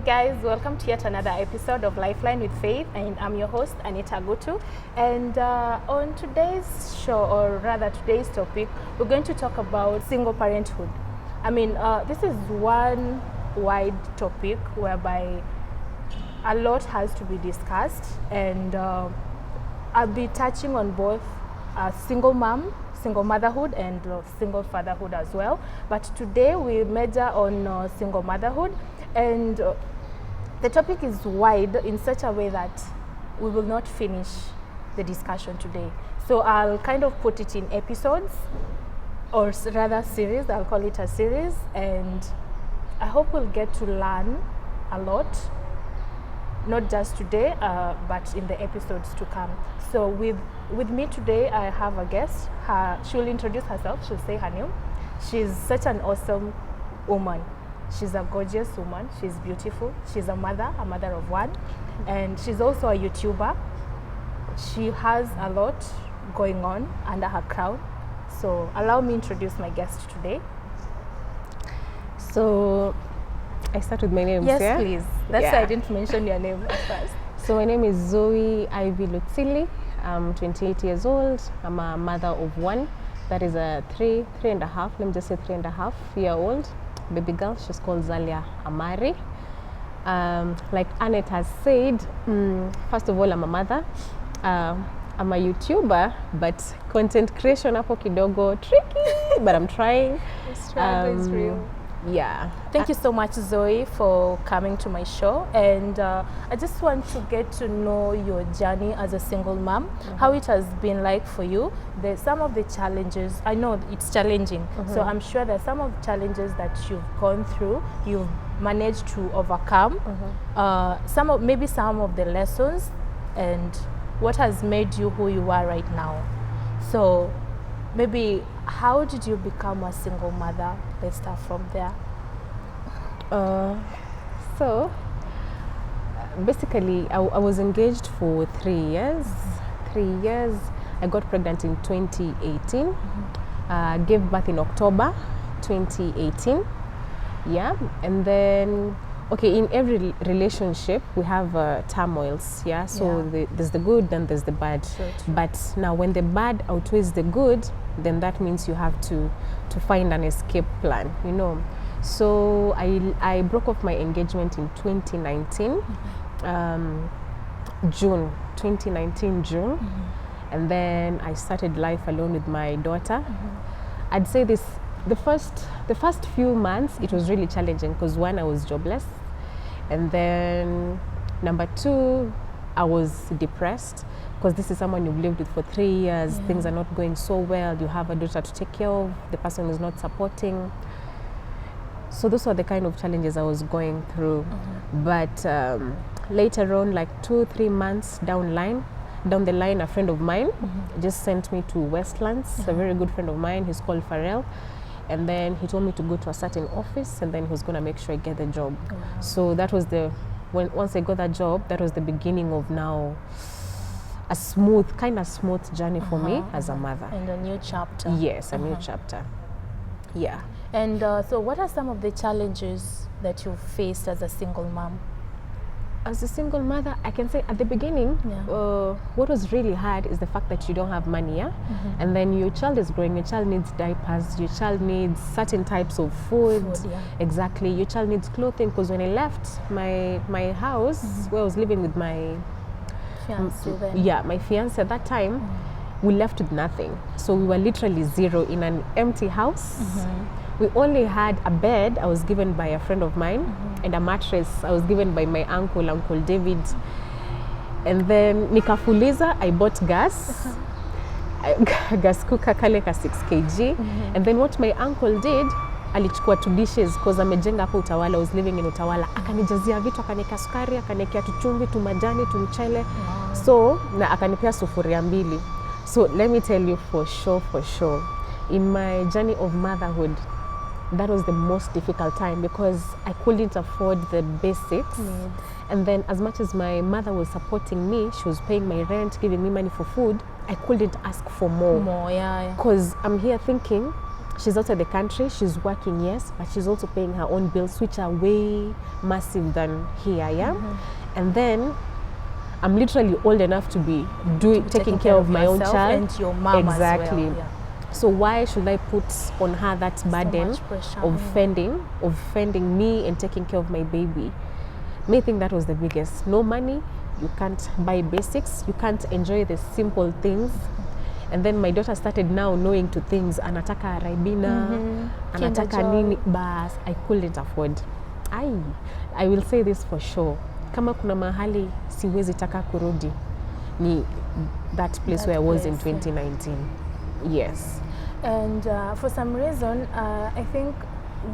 guys, welcome to yet another episode of Lifeline with Faith, and I'm your host Annette Agutu. And on today's show, or rather today's topic, we're going to talk about single parenthood. I mean, this is one wide topic whereby a lot has to be discussed, and I'll be touching on both single mom, single motherhood, and single fatherhood as well. But today we major on single motherhood, and the topic is wide in such a way that we will not finish the discussion today. So I'll kind of put it in episodes, or rather series. I'll call it a series, and I hope we'll get to learn a lot, not just today, but in the episodes to come. So with me today, I have a guest. She'll introduce herself. She'll say her name. She's such an awesome woman. She's a gorgeous woman. She's beautiful. She's a mother of one, and she's also a YouTuber. She has a lot going on under her crown. So allow me introduce my guest today. So I start with my name. Yes, please. That's why I didn't mention your name at first. So my name is Zoe Ivy Lutsili. I'm 28 years old. I'm a mother of one. That is a three and a half, let me just say 3.5-year-old baby girl. She's called Zalia Amari. Like Annette has said, first of all, I'm a mother. I'm a YouTuber, but content creation hapo kidogo tricky, but I'm trying. The struggle is real. Yeah. Thank you so much, Zoe, for coming to my show. And I just want to get to know your journey as a single mom, how it has been like for you. There's some of the challenges. I know it's challenging, so I'm sure there's some of the challenges that you've gone through, you've managed to overcome. Some of the lessons, and what has made you who you are right now. So maybe how did you become a single mother? Let's start from there. So basically I was engaged for 3 years. 3 years. I got pregnant in 2018. Gave birth in October 2018. Yeah. And then in every relationship we have turmoils, so there's the good, then there's the bad. True. But now when the bad outweighs the good, then that means you have to find an escape plan, So I broke off my engagement in 2019, June 2019, June. And then I started life alone with my daughter. I'd say the first few months it was really challenging because one, I was jobless, and then number two, I was depressed because this is someone you've lived with for 3 years. Things are not going so well. You have a daughter to take care of. The person is not supporting. So those were the kind of challenges I was going through. But later on, like 2-3 months down the line, a friend of mine just sent me to Westlands. A very good friend of mine. He's called Pharrell. And then he told me to go to a certain office, and then he was going to make sure I get the job. So that was once I got that job, that was the beginning of now a smooth journey for me as a mother. And a new chapter. Yes, a new chapter. Yeah. And so what are some of the challenges that you faced as a single mom? As a single mother, I can say at the beginning, what was really hard is the fact that you don't have money, and then your child is growing, your child needs diapers, your child needs certain types of food. Exactly. Your child needs clothing, because when I left my house, where I was living with my fiancé then. My fiancé at that time, we left with nothing. So we were literally zero in an empty house. We only had a bed I was given by a friend of mine, and a mattress I was given by my Uncle David. And then nikafuliza, I bought gas. Gas cooker kale ka 6 kg. And then what my uncle did, alichukua 2 dishes because amejenga hapo Utawala. I was living in Utawala. Akanijazia vitu, akaniweka sukari, akaniwekea tuchumvi, tumajani, tumchele. So na akanipea sufuria 2. So let me tell you for sure, in my journey of motherhood, that was the most difficult time because I couldn't afford the basics. And then as much as my mother was supporting me, she was paying my rent, giving me money for food, I couldn't ask for more. Because I'm here thinking, She's outside the country, she's working, yes, but she's also paying her own bills, which are way massive than here, yeah? And then I'm literally old enough to be taking care of my own child. And your mom exactly. as well. Yeah. So why should I put on her that burden of fending me and taking care of my baby? May think that was the biggest. No money, you can't buy basics, you can't enjoy the simple things. And then my daughter started now knowing to things, anataka raibina, anataka nini, bas, I couldn't afford. I will say this for sure. Kama kuna mahali siwezi taka kurudi, ni that place where I was in 2019. Yes. And for some reason, I think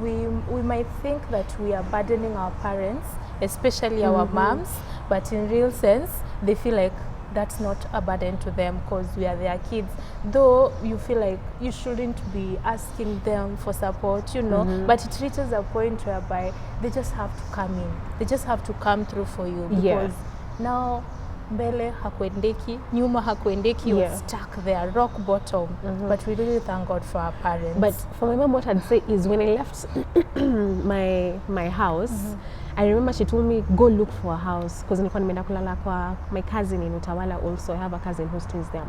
we might think that we are burdening our parents, especially our moms, but in real sense, they feel like that's not a burden to them because we are their kids. Though you feel like you shouldn't be asking them for support, you know, but it reaches a point whereby they just have to come in. They just have to come through for you because now mbele hakuendeki, nyuma hakuendeki, you're stuck there, rock bottom. But we really thank God for our parents. But for my mom, what I'd say is when I left my house, I remember she told me, go look for a house because nilikuwa nimeenda kulala kwa my cousin in Utawala also. I have a cousin who stays there.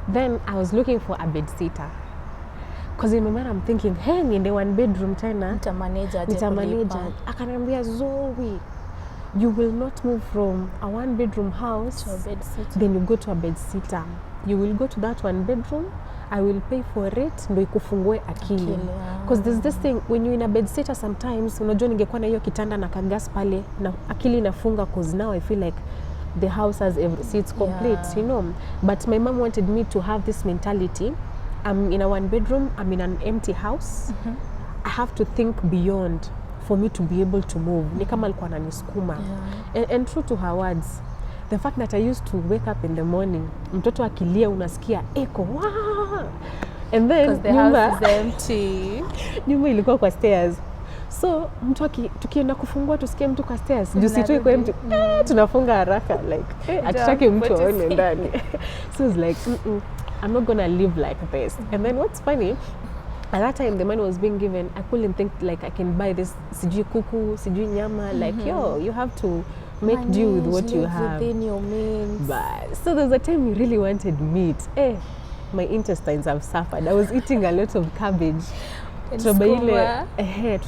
Then I was looking for a bed sitter. Because in my mind I'm thinking, hey, niende one bedroom tena. Nitamaneja. Akaniambia, Zoe, you will not move from a one bedroom house to a bed sitter. Then you go to a bed sitter. You will go to that one bedroom, I will pay for it, ndo ikufungue akili. Because there's this thing, when you're in a bed sitter sometimes, unajua ningekuwa na hiyo kitanda na kagas pale, na akili inafunga because now I feel like the house has everything, it's complete, you know. But my mom wanted me to have this mentality. I'm in a one bedroom, I'm in an empty house. I have to think beyond for me to be able to move. Ni kama alikuwa ananisukuma. And true to her words, the fact that I used to wake up in the morning, mtoto akilia unasikia echo, wow! And then the house is empty. Nyumba ilikuwa kwa stairs. So mtu tukienda kufungua tusikie mtu kwa stairs. Jusi tu iko empty. Tunafunga haraka like atutaki mtu aone ndani. So it's like I'm not gonna live like this. And then what's funny, at that time the money was being given, I couldn't think like I can buy this sijui kuku, sijui nyama, like you have to make do with what you have within your means. But so there's a time you really wanted meat. My intestines have suffered. I was eating a lot of cabbage.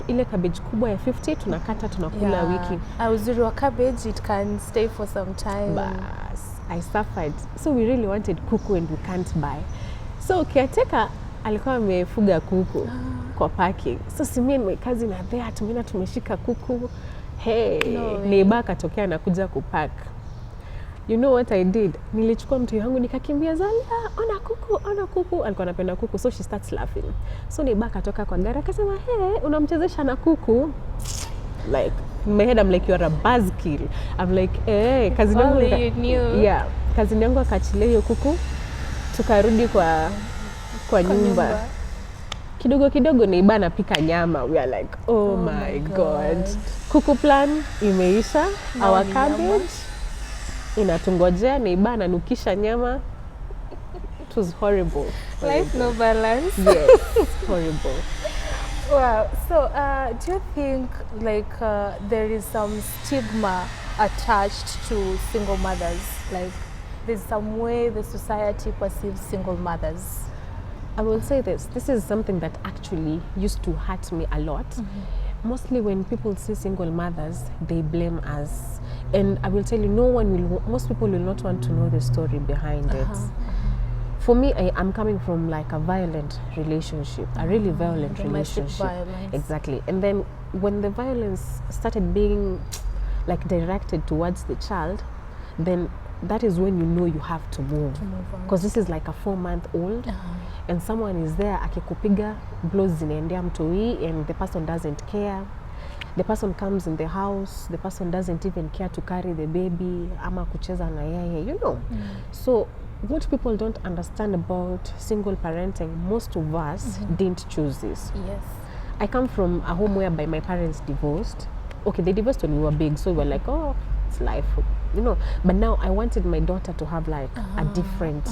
Ile cabbage kubwa ya 50 tunakata tunakula wiki. Uzuri wa cabbage, it can stay for some time. But I suffered. So we really wanted kuku and we can't buy. So caretaker alikuwa amefuga kuku kwa parking. So Simi and my cousin are there, tumeenda tumeshika kuku. Neighbor akatokea anakuja kupack. You know what I did? Nilichukua mtu yangu nikakimbia Zalia, ona kuku. Alikuwa anapenda kuku, so she starts laughing. So neighbor akatoka kwa gari akasema, hey, unamchezesha na kuku? Like, in my head I'm like, you're a buzzkill. I'm like, cousin yangu you knew. Yeah, cousin yangu akachilia hiyo kuku. Tukarudi kwa nyumba. Kidogo neighbor anapika nyama. We are like, oh my God. Kuku plan imeisha, our cabbage inatungojea, neighbor ananukisha nyama. It was horrible. Life no balance. Yes, horrible. Wow. So do you think like there is some stigma attached to single mothers? Like there's some way the society perceives single mothers? I will say this is something that actually used to hurt me a lot. Mostly when people say single mothers, they blame us. And I will tell you, most people will not want to know the story behind it. For me, I'm coming from like a violent relationship, a really violent relationship. Violence. Exactly. And then when the violence started being like directed towards the child, then that is when you know you have to move. Because this is like a 4-month-old. And someone is there akikupiga, blows zinaendea mtoi, and the person doesn't care. The person comes in the house, the person doesn't even care to carry the baby, ama kucheza na yeye, you know. So what people don't understand about single parenting, most of us didn't choose this. Yes. I come from a home whereby my parents divorced. Okay, they divorced when we were big, so we were like, oh, it's life, you know. But now I wanted my daughter to have like a different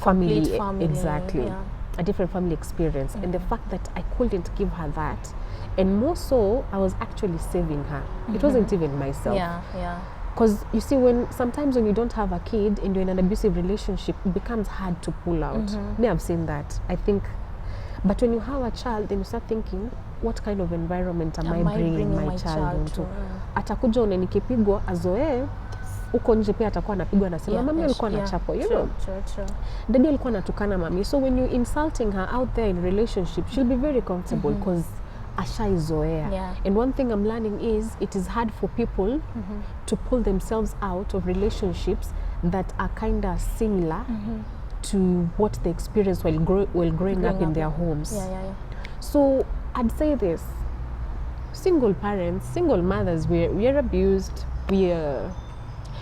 family. Family. Exactly. a different family experience, and the fact that I couldn't give her that, and more so, I was actually saving her. It wasn't even myself. Yeah. Because you see, sometimes when you don't have a kid and you're in an abusive relationship, it becomes hard to pull out. I've seen that, I think. But when you have a child, then you start thinking, what kind of environment am I bringing my child into? Atakuja one nikipigwa azoe, uko nje pia atakuwa anapigwa anasema mami alikuwa anachapwa, you know. Daddy alikuwa anatukana mami. So when you're insulting her out there in relationship, she'll be very comfortable because ashaizoea. And one thing I'm learning is it is hard for people to pull themselves out of relationships that are kind of similar to what they experienced while growing up in their homes. So I'd say this: single parents, single mothers, we're abused.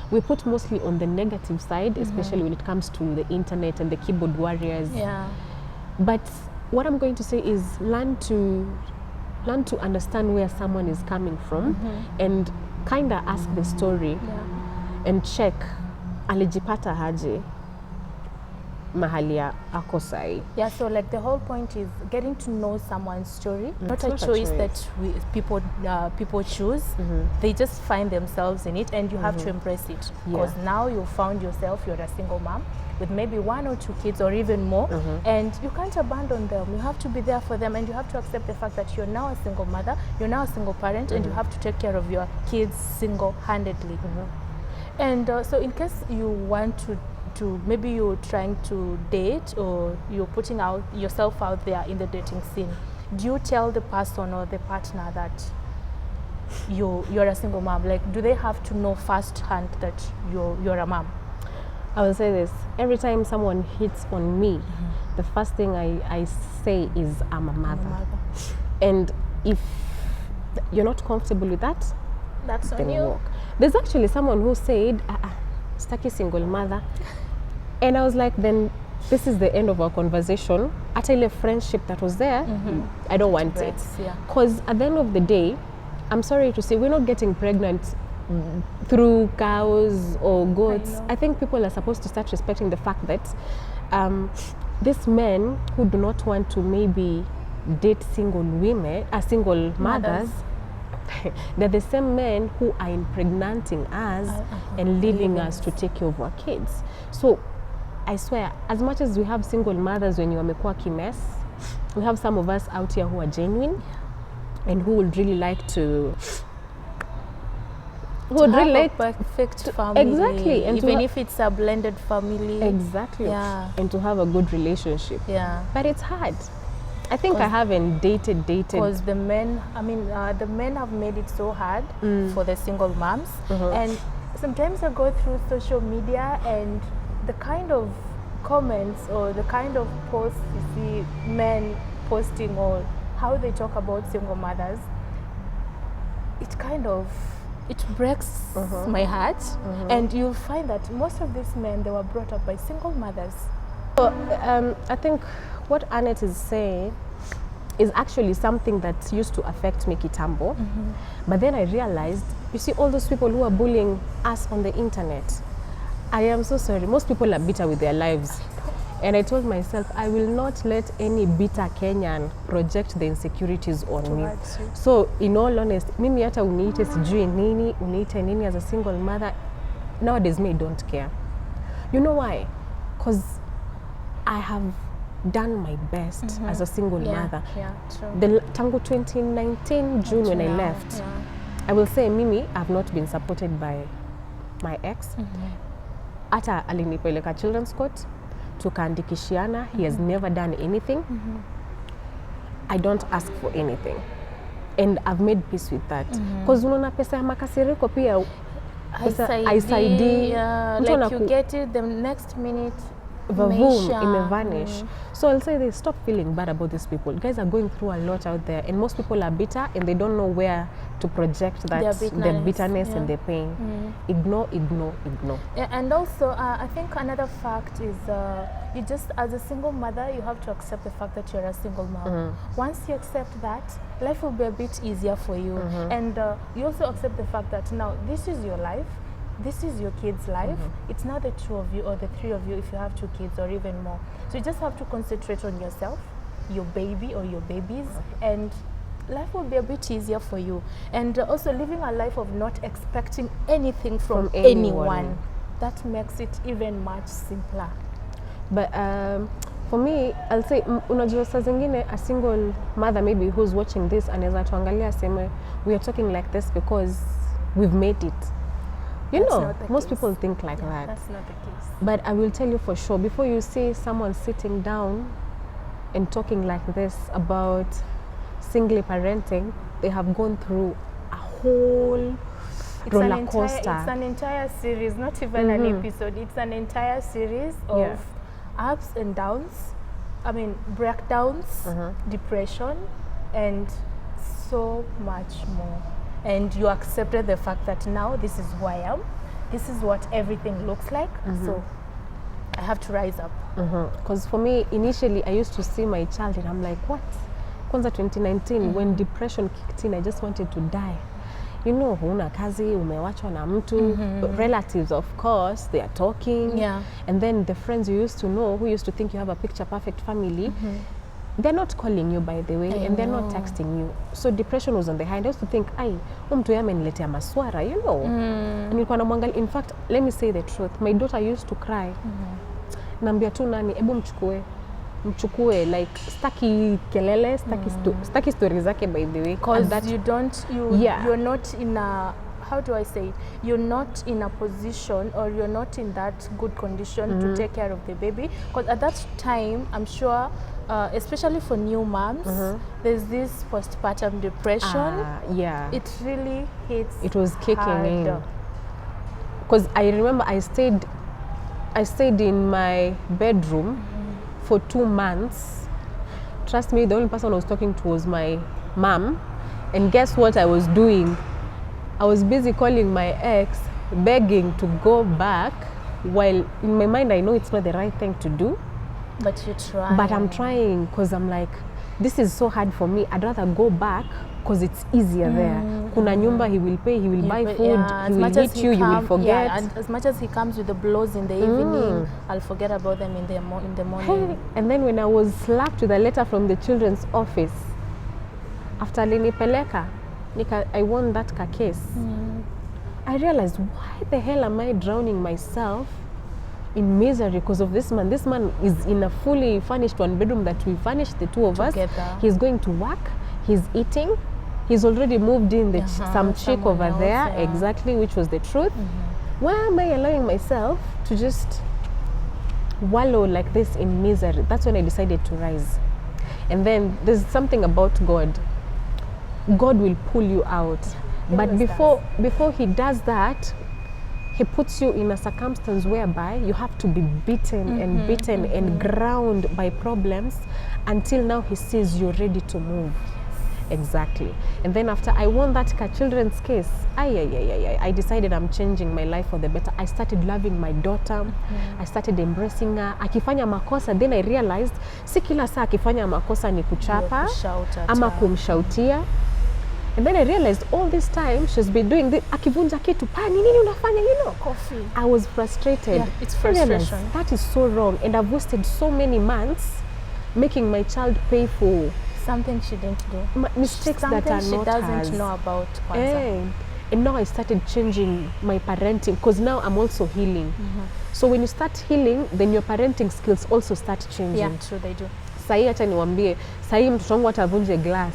We put mostly on the negative side, especially when it comes to the internet and the keyboard warriors. But what I'm going to say is learn to understand where someone is coming from and kind of ask the story and check alijipata haje mahali ya ako sai. So like the whole point is getting to know someone's story, not a choice that people choose. They just find themselves in it, and you have to embrace it, because now you found yourself, you're a single mom with maybe 1 or 2 kids or even more, and you can't abandon them. You have to be there for them, and you have to accept the fact that you're now a single mother, you're now a single parent, and you have to take care of your kids single-handedly. And so in case you want to maybe you're trying to date, or you're putting out yourself out there in the dating scene, do you tell the person or the partner that you're a single mom? Like, do they have to know firsthand that you're a mom? I will say this: every time someone hits on me, the first thing I say is I'm a mother. And if you're not comfortable with that, that's on you. Walk. There's actually someone who said, "Staki single mother," and I was like, then this is the end of our conversation. At a friendship that was there, I don't want it. Because at the end of the day, I'm sorry to say, we're not getting pregnant through cows or goats. I think people are supposed to start respecting the fact that these men who do not want to maybe date single women, single mothers, they're the same men who are impregnating us and leaving us to take care of our kids. So I swear, as much as we have single mothers when you wamekuwa kimes, we have some of us out here who are genuine and who would really like to a perfect family. Exactly. And even if it's a blended family. Exactly. And to have a good relationship. But it's hard. I think I haven't dated. Because the men, the men have made it so hard for the single moms. And sometimes I go through social media, and the kind of comments or the kind of posts you see men posting, or how they talk about single mothers, it breaks my heart. And you'll find that most of these men, they were brought up by single mothers. So I think what Annette is saying is actually something that used to affect me kitambo. But then I realized, you see all those people who are bullying us on the internet, I am so sorry, most people are bitter with their lives. And I told myself, I will not let any bitter Kenyan project the insecurities on me. So in all honesty, mimi hata uniite sijui nini, uniite nini as a single mother, nowadays me don't care. You know why? Because I have done my best as a single mother. Tangu 2019 June when I left, I will say mimi I've not been supported by my ex. Ata alinipeleka children's court, tukaandikishiana. He has never done anything. I don't ask for anything, and I've made peace with that. Because unaona pesa ya makasiriko pia haisaidii. Like you get it the next minute, imevanish. So I'll say this: stop feeling bad about these people. Guys are going through a lot out there, and most people are bitter and they don't know where to project that their bitterness and their pain. Ignore. And also I think another fact is you just, as a single mother, you have to accept the fact that you're a single mom. Once you accept that, life will be a bit easier for you. And you also accept the fact that now this is your life. this is your kid's life. It's not the two of you or the three of you if you have 2 kids or even more. So you just have to concentrate on yourself, your baby or your babies, and life will be a bit easier for you. And also living a life of not expecting anything from anyone. That makes it even much simpler. But for me, I'll say, unajua saa zingine a single mother maybe who's watching this anaweza tuangalia aseme, we are talking like this because we've made it. You That's know, not the most case. people think like Yeah, that. that's not the case. But I will tell you for sure, before you see someone sitting down and talking like this about single parenting, they have gone through a whole roller coaster. It's an entire series, not even an episode. It's an entire series of ups and downs. I mean, breakdowns, depression, and so much more. And you accepted the fact that now this is who I am. This is what everything looks like. So I have to rise up. Because for me, initially, I used to see my child and I'm like, what? Kwanza 2019, when depression kicked in, I just wanted to die. You know, huna kazi, umewachwa na mtu, relatives, of course, they are talking. Yeah. And then the friends you used to know, who used to think you have a picture perfect family, they're not calling you, by the way, and they're not texting you. So depression was on the high. I used to think, mtu yame niletea maswara, you know. And nilikuwa namwangalia. In fact, let me say the truth. My daughter used to cry. Naambia tu nani, ebu mchukue, like, staki kelele, staki stories zake, by the way. Because you're not in a, how do I say it? You're not in a position, or you're not in that good condition to take care of the baby. Because at that time, I'm sure, especially for new moms, there's this postpartum depression. It really hits. It was kicking hard. in. Because I remember I stayed in my bedroom for 2 months. Trust me, the only person I was talking to was my mom. And guess what I was doing? I was busy calling my ex, begging to go back, while in my mind I know it's not the right thing to do. But you try. But I'm trying because I'm like, this is so hard for me. I'd rather go back because it's easier there. Kuna nyumba, he will pay, he will buy food, he will meet you, you will forget. Yeah, and as much as he comes with the blows in the evening, I'll forget about them in the morning. Hey, and then when I was slapped with a letter from the children's office, after Peleka, I won that case. I realized, why the hell am I drowning myself in misery because of this man? This man is in a fully furnished 1-bedroom that we furnished, the 2 of us. He's going to work, he's eating, he's already moved in some chick over else, there, exactly, which was the truth. Why am I allowing myself to just wallow like this in misery? That's when I decided to rise. And then there's something about God. God will pull you out. But before he does that, he puts you in a circumstance whereby you have to be beaten and beaten and ground by problems until now he says you're ready to move. Exactly. And then after I won that children's case, I decided I'm changing my life for the better. I started loving my daughter. I started embracing her. Akifanya makosa, then I realized si kila saa akifanya makosa ni kuchapa ama kumshautia. And then I realized all this time she's been doing this. Akivunja kitu, pa nini unafanya, you know? Coffee. I was frustrated. Yeah, it's frustration. That is so wrong. And I've wasted so many months making my child pay for something she didn't do. Mistakes that are not hers. Something she doesn't know about. And now I started changing my parenting because now I'm also healing. So when you start healing, then your parenting skills also start changing. Yeah, true, they do. Sahi acha niwaambie, sahi mtoto wangu atavunje glass,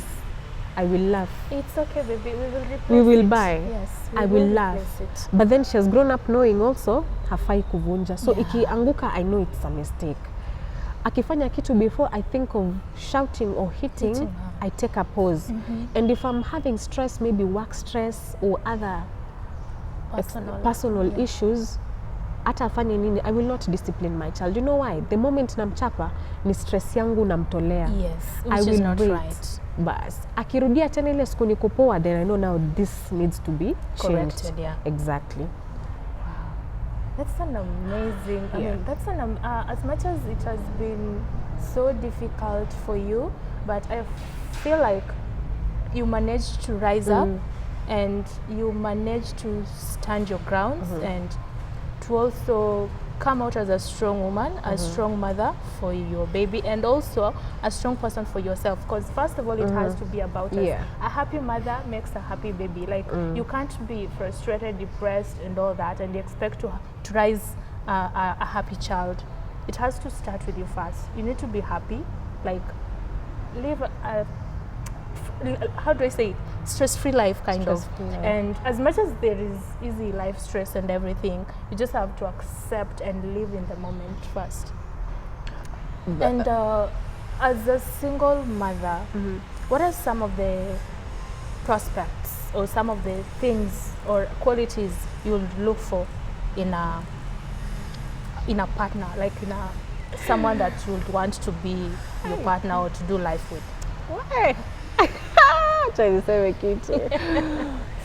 I will laugh. It's okay, baby. We will replace it. We will buy. Yes, I will laugh. It. But then she has grown up knowing also hafai kuvunja. So ikianguka, I know it's a mistake. Akifanya kitu before I think of shouting or hitting I take a pause. And if I'm having stress, maybe work stress or other personal issues, hata afanye nini, I will not discipline my child. You know why? The moment namchapa, ni stress yangu namtolea. Yes, which I will is not wait. right. Bas, akirudia tena ile siku niko poa, then I know now this needs to be corrected. Yeah. Exactly. Wow. That's an amazing, I mean, that's an, as much as it has been so difficult for you, but I feel like you managed to rise up and you manage to stand your grounds and to also come out as a strong woman, a strong mother for your baby, and also a strong person for yourself. Because first of all, it has to be about us. A happy mother makes a happy baby. Like you can't be frustrated, depressed, and all that, and you expect to raise a happy child. It has to start with you first. You need to be happy, like live a how do I say it? Stress-free life, kind of. And as much as there is easy life stress and everything, you just have to accept and live in the moment first. And as a single mother, what are some of the prospects or some of the things or qualities you would look for in a partner, like in someone that you would want to be your partner or to do life with? Why? Trying to say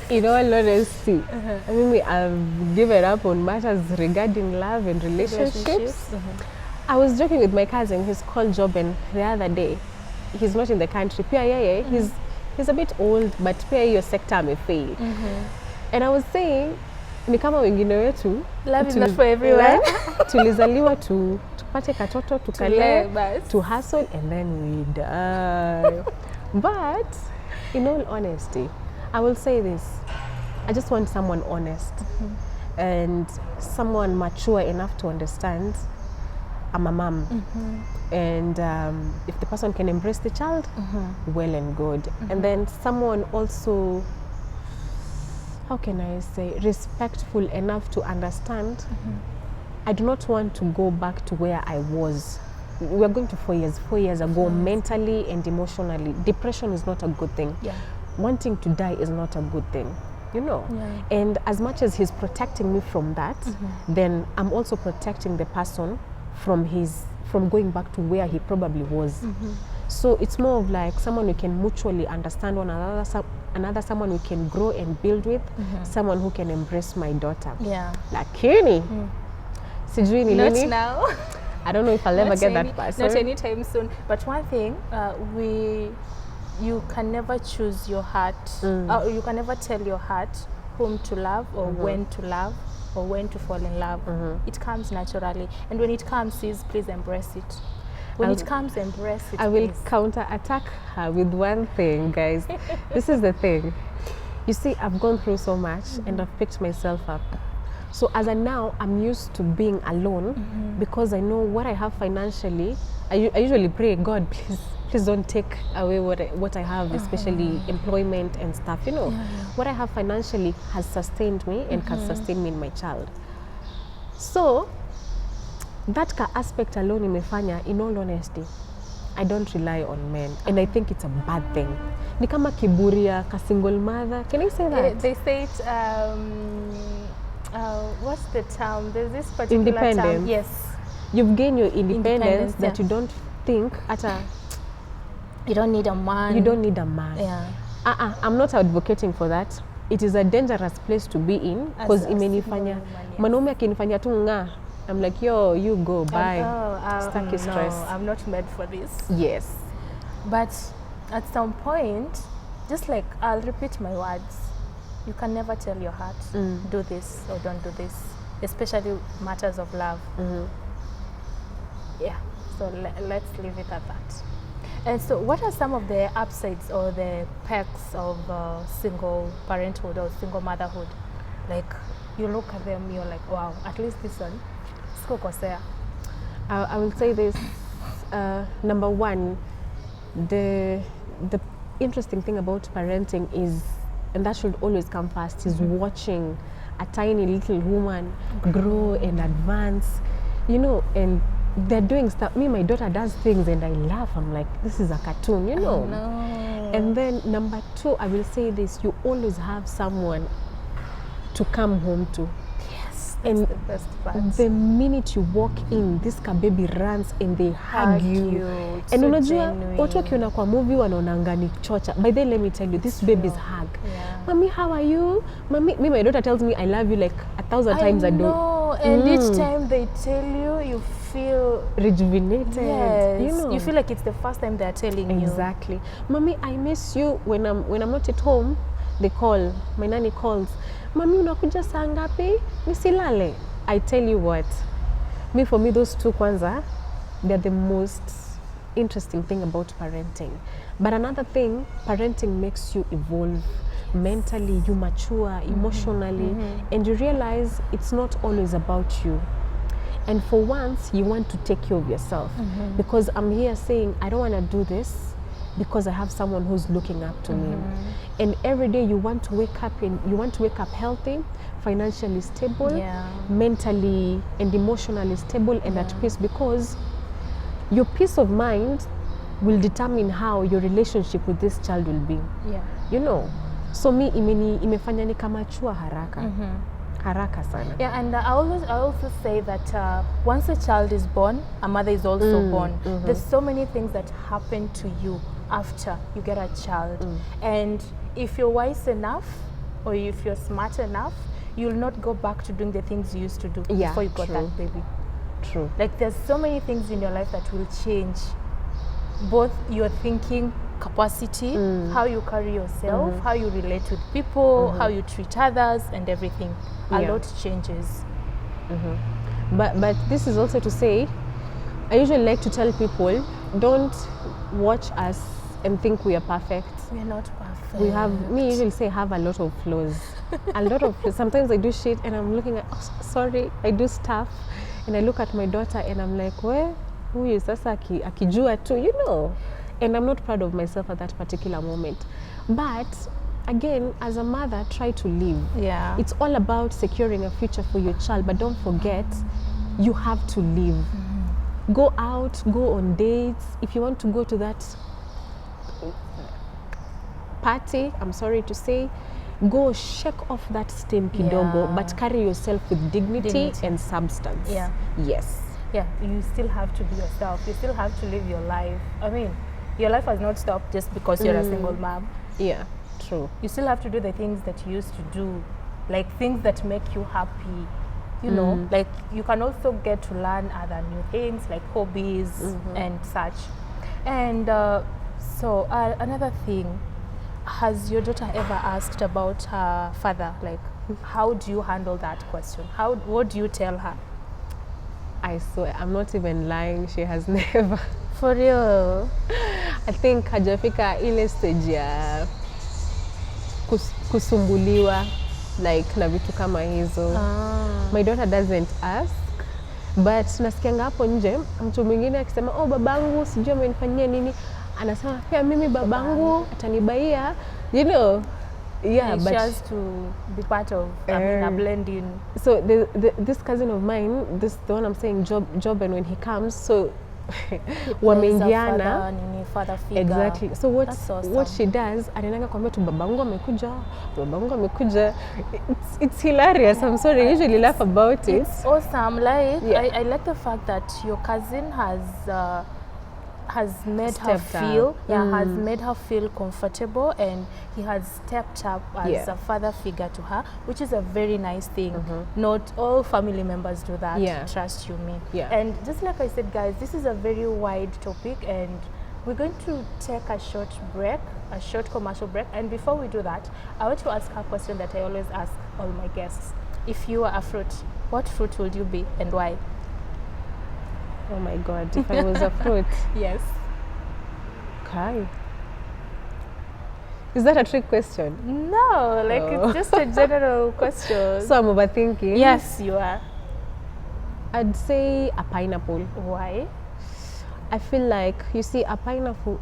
in all honesty, I mean, I've given up on matters regarding love and relationships. I was joking with my cousin. He's called Joben the other day. He's not in the country. He's a bit old, but pia hiyo sector amefail. And I was saying, ni kama wengine wetu, love is not for everyone. Tulizaliwa tupate katoto, tukale, to hustle, and then we die. But in all honesty, I will say this. I just want someone honest and someone mature enough to understand I'm a mom. And if the person can embrace the child, well and good. And then someone also, how can I say, respectful enough to understand I do not want to go back to where I was. We are going to 4 years ago, mentally and emotionally. Depression is not a good thing. Wanting to die is not a good thing, you know. And as much as he's protecting me from that, then I'm also protecting the person from going back to where he probably was. So it's more of like someone we can mutually understand one another, someone we can grow and build with, someone who can embrace my daughter. Lakini, sijui ni not lini. now. I don't know if I'll ever get that person. Not anytime soon. But one thing, you can never choose your heart. You can never tell your heart whom to love or when to love or when to fall in love. It comes naturally. And when it comes, please embrace it. When it comes, embrace it. I will counter-attack her with one thing, guys. This is the thing. You see, I've gone through so much and I've picked myself up. So as of now, I'm used to being alone because I know what I have financially. I usually pray, God, please don't take away what I have, especially employment and stuff. You know, what I have financially has sustained me and can sustain me in my child. So that aspect alone imefanya, in all honesty, I don't rely on men, and I think it's a bad thing. Ni kama kiburia ka single mother. Can I say that? They say it. What's the term? There's this particular term. Yes. You've gained your independence that you don't think you don't need a man. You don't need a man. I'm not advocating for that. It is a dangerous place to be in because imenifanya manaume akinifanya tu nga. I'm like, yo, you go, bye. Stuck in stress. No, I'm not made for this. Yes. But at some point, just like I'll repeat my words, you can never tell your heart, do this or don't do this, especially matters of love. Yeah, so let's leave it at that. And so what are some of the upsides or the perks of single parenthood or single motherhood? Like, you look at them, you're like, wow, at least this one. I will say this. Number one, the interesting thing about parenting is, and that should always come first, is watching a tiny little woman grow and advance, you know, and they're doing stuff. My daughter does things and I laugh. I'm like, this is a cartoon, you know. And then number two, I will say this, you always have someone to come home to. And the best part. The minute you walk in, this baby runs and they hug you. And so unajua watu wakiona kwa movie wanaonanga ni chocha. By then, let me tell you, this baby's hug. Mommy, how are you? Mommy, my daughter tells me I love you like 1,000 times a day. And each time they tell you, you feel rejuvenated. Yes. You know, you feel like it's the first time they're telling you. Exactly. Mommy, I miss you when I'm not at home. they call, my nanny calls, mami unakuja saa ngapi? Nisilale. I tell you what, for me those two kwanza, they're the most interesting thing about parenting. But another thing, parenting makes you evolve mentally, you mature emotionally, and you realize it's not always about you. And for once, you want to take care of yourself. Because I'm here saying, I don't want to do this because I have someone who's looking up to me. And every day you want to wake up healthy, financially stable, mentally and emotionally stable and at peace, because your peace of mind will determine how your relationship with this child will be. You know, so me imefanya nikamachua haraka sana. Yeah, and I also say that once a child is born, a mother is also born. There's so many things that happen to you after you get a child. And if you're wise enough or if you're smart enough, you'll not go back to doing the things you used to do before you got that baby. True. Like there's so many things in your life that will change. Both your thinking capacity, how you carry yourself, how you relate with people, how you treat others and everything. A lot changes. But this is also to say, I usually like to tell people, don't watch us and think we are perfect. We're not perfect. Me usually say have a lot of flaws. A lot of flaws. Sometimes I do shit and I'm looking at, sorry, I do stuff. And I look at my daughter and I'm like, where? Who is sasa akijua tu, you know? And I'm not proud of myself at that particular moment. But again, as a mother, try to live. It's all about securing a future for your child, but don't forget, you have to live. Go out, go on dates. If you want to go to that party, I'm sorry to say, go shake off that steam kidogo, but carry yourself with dignity and substance. Yes. Yeah, you still have to be yourself. You still have to live your life. I mean, your life has not stopped just because you're a single mom. Yeah, true. You still have to do the things that you used to do, like things that make you happy. You know, like you can also get to learn other new things like hobbies and such. And so another thing, has your daughter ever asked about her father? Like, how do you handle that question? What do you tell her? I swear, I'm not even lying, she has never. For real? I think hajafika ile stage ya kusumbuliwa, like na vitu kama hizo. My daughter doesn't ask, but nasikianga hapo nje mtu mwingine akisema, oh babangu sijui amenifanyia nini, anasema pia mimi babangu atanibaia, you know. Yeah, but she has to be part of a blend in. So this cousin of mine, the one I'm saying, Job, and when he comes, so wameingiana, father figure. Exactly. So awesome. What she does, anaenda kwambia tu babangu amekuja. It's hilarious. I'm sorry, I usually laugh about it. It's awesome. Like I like the fact that your cousin has made her feel has made her feel comfortable, and he has stepped up as a father figure to her, which is a very nice thing. Not all family members do that, trust you me. And just like I said, guys, this is a very wide topic, and we're going to take a short commercial break. And before we do that, I want to ask a question that I always ask all my guests. If you were a fruit, what fruit would you be and why? Oh my God, if I was a fruit. Yes. Okay. Is that a trick question? No, like it's just a general question. So I'm overthinking? Yes, you are. I'd say a pineapple. Why? I feel like, you see, a pineapple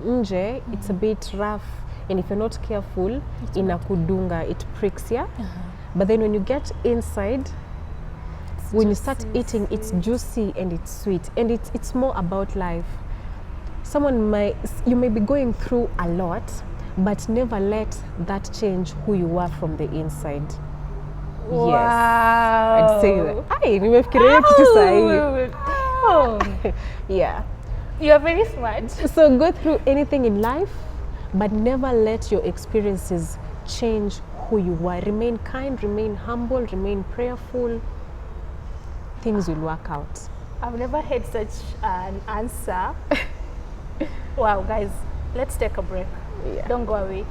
nje, it's a bit rough, and if you're not careful, inakudunga, it pricks you. But then when you get inside, when you start eating, it's juicy and it's sweet, and it's more about life. You may be going through a lot, but never let that change who you are from the inside. Wow. Yes, I'd say that. Ay, nimefikiria kitu sahi. Yeah. You're very smart. So go through anything in life, but never let your experiences change who you are. Remain kind, remain humble, remain prayerful. Things will work out. I've never had such an answer. Wow, guys, let's take a break. Don't go away.